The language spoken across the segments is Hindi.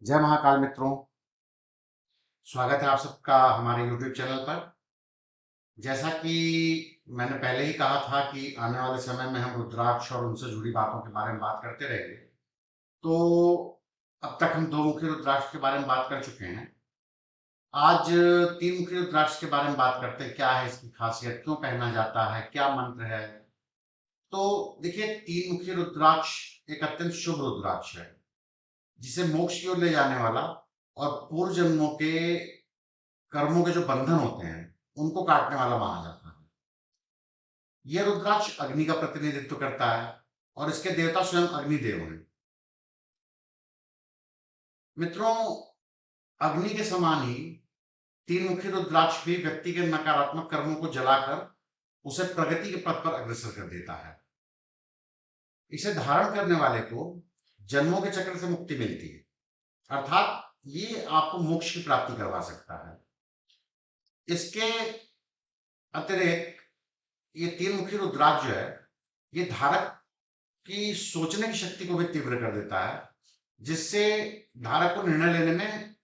जय महाकाल मित्रों। स्वागत है आप सबका हमारे YouTube चैनल पर। जैसा कि मैंने पहले ही कहा था कि आने वाले समय में हम रुद्राक्ष और उनसे जुड़ी बातों के बारे में बात करते रहेंगे। तो अब तक हम दो मुखी रुद्राक्ष के बारे में बात कर चुके हैं। आज तीन मुखी रुद्राक्ष के बारे में बात करते हैं। क्या है इसकी खासियत, क्यों पहना जाता है, क्या मंत्र है। तो देखिए, तीन मुखी रुद्राक्ष एक अत्यंत शुभ रुद्राक्ष है जिसे मोक्ष की ओर ले जाने वाला और पूर्व जन्मों के कर्मों के जो बंधन होते हैं उनको काटने वाला माना जाता है। यह रुद्राक्ष अग्नि का प्रतिनिधित्व करता है और इसके देवता स्वयं अग्निदेव हैं। मित्रों, अग्नि के समान ही तीन मुखी रुद्राक्ष भी व्यक्ति के नकारात्मक कर्मों को जलाकर उसे प्रगति के पथ पर अग्रसर कर देता है। इसे धारण करने वाले को जन्मों के चक्र से मुक्ति मिलती है, अर्थात ये आपको मोक्ष की प्राप्ति करवा सकता है। इसके अतिरिक्त ये तीन मुखी रुद्राक्ष जो है, ये धारक की सोचने की शक्ति को भी तीव्र कर देता है, जिससे धारक को निर्णय लेने में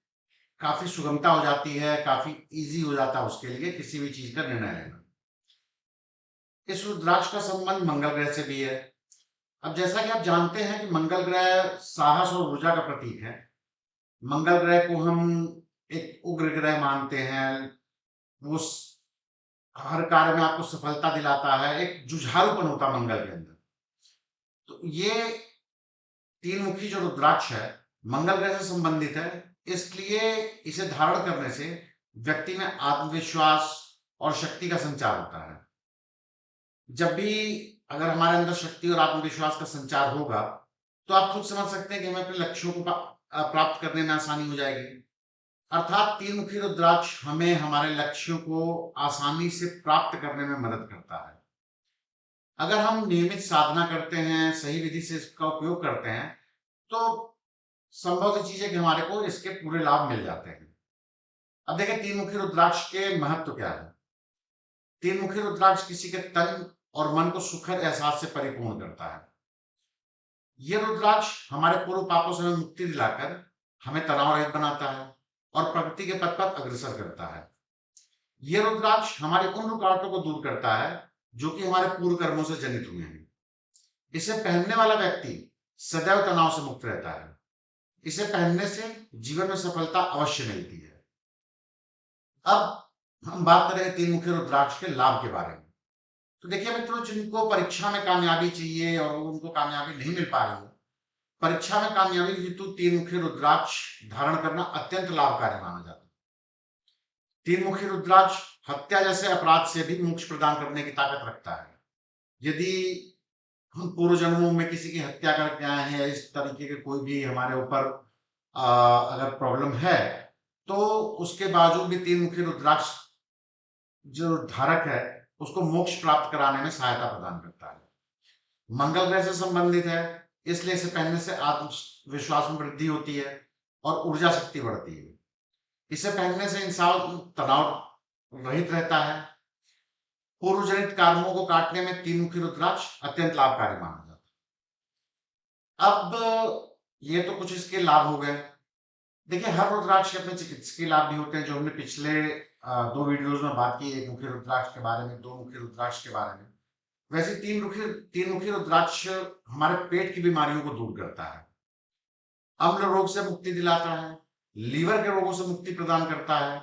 काफी सुगमता हो जाती है, काफी इजी हो जाता है उसके लिए किसी भी चीज का निर्णय लेना। इस रुद्राक्ष का संबंध मंगल ग्रह से भी है। अब जैसा कि आप जानते हैं कि मंगल ग्रह साहस और ऊर्जा का प्रतीक है। मंगल ग्रह को हम एक उग्र ग्रह मानते हैं। वो हर कार्य में आपको सफलता दिलाता है, एक जुझारूपन होता है मंगल के अंदर। तो ये तीन मुखी जो रुद्राक्ष है मंगल ग्रह से संबंधित है, इसलिए इसे धारण करने से व्यक्ति में आत्मविश्वास और शक्ति का संचार होता है। जब भी अगर हमारे अंदर शक्ति और आत्मविश्वास का संचार होगा तो आप खुद समझ सकते हैं कि हमें अपने लक्ष्यों को प्राप्त करने में आसानी हो जाएगी। अर्थात तीन मुखी रुद्राक्ष हमें हमारे लक्ष्यों को आसानी से प्राप्त करने में मदद करता है। अगर हम नियमित साधना करते हैं, सही विधि से इसका उपयोग करते हैं, तो संभव सी चीज है कि हमारे को इसके पूरे लाभ मिल जाते हैं। अब देखिए, तीन मुखी रुद्राक्ष के महत्व क्या है। तीन मुखी रुद्राक्ष किसी के तन और मन को सुखद एहसास से परिपूर्ण करता है। यह रुद्राक्ष हमारे पूर्व पापों से हमें मुक्ति दिलाकर हमें तनाव रहित बनाता है और प्रगति के पथ पर अग्रसर करता है। यह रुद्राक्ष हमारी उन रुकावटों को दूर करता है जो कि हमारे पूर्व कर्मों से जनित हुए हैं। इसे पहनने वाला व्यक्ति सदैव तनाव से मुक्त रहता है। इसे पहनने से जीवन में सफलता अवश्य मिलती है। अब हम बात करें तीन मुखी रुद्राक्ष के लाभ के बारे में। तो देखिए मित्रों, जिनको परीक्षा में कामयाबी चाहिए और उनको कामयाबी नहीं मिल पा रही हो, परीक्षा में कामयाबी हेतु तीन मुखी रुद्राक्ष धारण करना अत्यंत लाभकारी माना जाता है। तीन मुखी रुद्राक्ष हत्या जैसे अपराध से भी मोक्ष प्रदान करने की ताकत रखता है। यदि हम पूर्व जन्मों में किसी की हत्या करके आए हैं या इस तरीके के कोई भी हमारे ऊपर अगर प्रॉब्लम है, तो उसके बावजूद भी तीन मुखी रुद्राक्ष जो धारक है उसको मोक्ष प्राप्त कराने में सहायता प्रदान करता है। मंगल ग्रह से संबंधित है, इसलिए इसे पहनने से आत्मविश्वास में वृद्धि होती है और ऊर्जा शक्ति बढ़ती है। इसे पहनने से इंसान तनाव रहित रहता है। पूर्व जनित कर्मों को काटने में तीन मुखी रुद्राक्ष अत्यंत लाभकारी माना जाता है। अब ये तो कुछ इसके लाभ हो गए। देखिए, हर रुद्राक्ष के अपने चिकित्सकीय लाभ भी होते हैं, जो हमने पिछले दो वीडियोस में बात की, एक मुखी रुद्राक्ष के बारे में, दो मुखी रुद्राक्ष के बारे में। वैसे तीन मुखी रुद्राक्ष हमारे पेट की बीमारियों को दूर करता है, अम्ल रोग से मुक्ति दिलाता है, लीवर के रोगों से मुक्ति प्रदान करता है,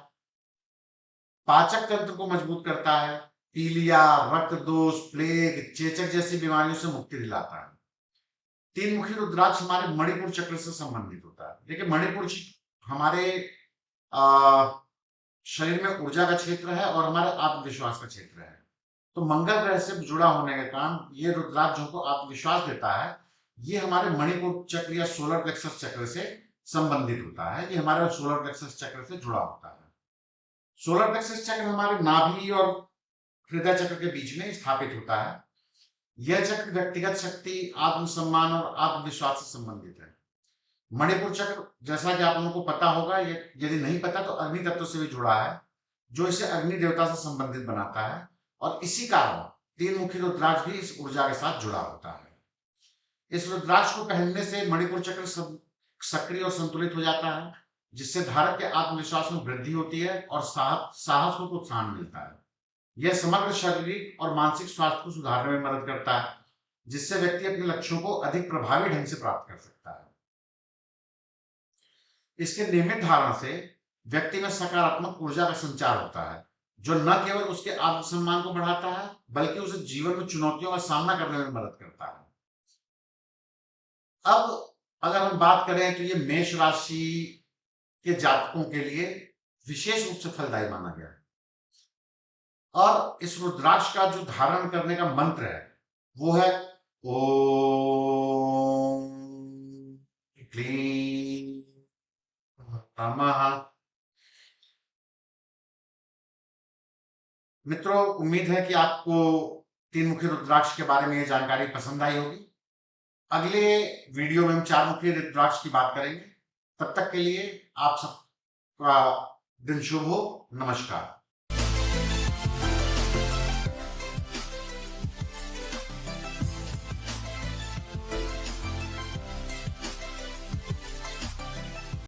पाचक तंत्र को मजबूत करता है, पीलिया, रक्त दोष, प्लेग, चेचक जैसी बीमारियों से मुक्ति दिलाता है। तीन मुखी रुद्राक्ष हमारे मणिपुर चक्र से संबंधित होता है। देखिए, मणिपुर हमारे शरीर में ऊर्जा का क्षेत्र है और हमारे आत्मविश्वास का क्षेत्र है। तो मंगल ग्रह से जुड़ा होने के कारण ये रुद्राक्ष हमको आत्मविश्वास देता है। ये हमारे मणिपुर चक्र या सोलर प्लेक्सस चक्र से संबंधित होता है। ये हमारे सोलर प्लेक्सस चक्र से जुड़ा होता है। सोलर प्लेक्सस चक्र हमारे नाभि और हृदय चक्र के बीच में स्थापित होता है। यह चक्र व्यक्तिगत शक्ति, आत्मसम्मान और आत्मविश्वास से संबंधित है। मणिपुर चक्र, जैसा कि आप लोगों को पता होगा, ये यदि नहीं पता तो अग्नि तत्व से भी जुड़ा है, जो इसे अग्नि देवता से संबंधित बनाता है और इसी कारण तीन मुखी रुद्राक्ष भी इस ऊर्जा के साथ जुड़ा होता है। इस रुद्राक्ष को पहनने से मणिपुर चक्र सक्रिय और संतुलित हो जाता है, जिससे धारक के आत्मविश्वास में वृद्धि होती है और साहस को प्रोत्साहन मिलता है। यह समग्र शारीरिक और मानसिक स्वास्थ्य को सुधारने में मदद करता है, जिससे व्यक्ति अपने लक्ष्यों को अधिक प्रभावी ढंग से प्राप्त कर सकता है। इसके नियमित धारण से व्यक्ति में सकारात्मक ऊर्जा का संचार होता है, जो न केवल उसके आत्मसम्मान को बढ़ाता है, बल्कि उसे जीवन में चुनौतियों का सामना करने में मदद करता है। अब अगर हम बात करें तो ये मेष राशि के जातकों के लिए विशेष रूप से फलदायी माना गया है। और इस रुद्राक्ष का जो धारण करने का मंत्र है वो है ओम क्लीं नमः। मित्रों, उम्मीद है कि आपको तीन मुखी रुद्राक्ष के बारे में ये जानकारी पसंद आई होगी। अगले वीडियो में हम चार मुखी रुद्राक्ष की बात करेंगे। तब तक के लिए आप सबका दिन शुभ हो। नमस्कार।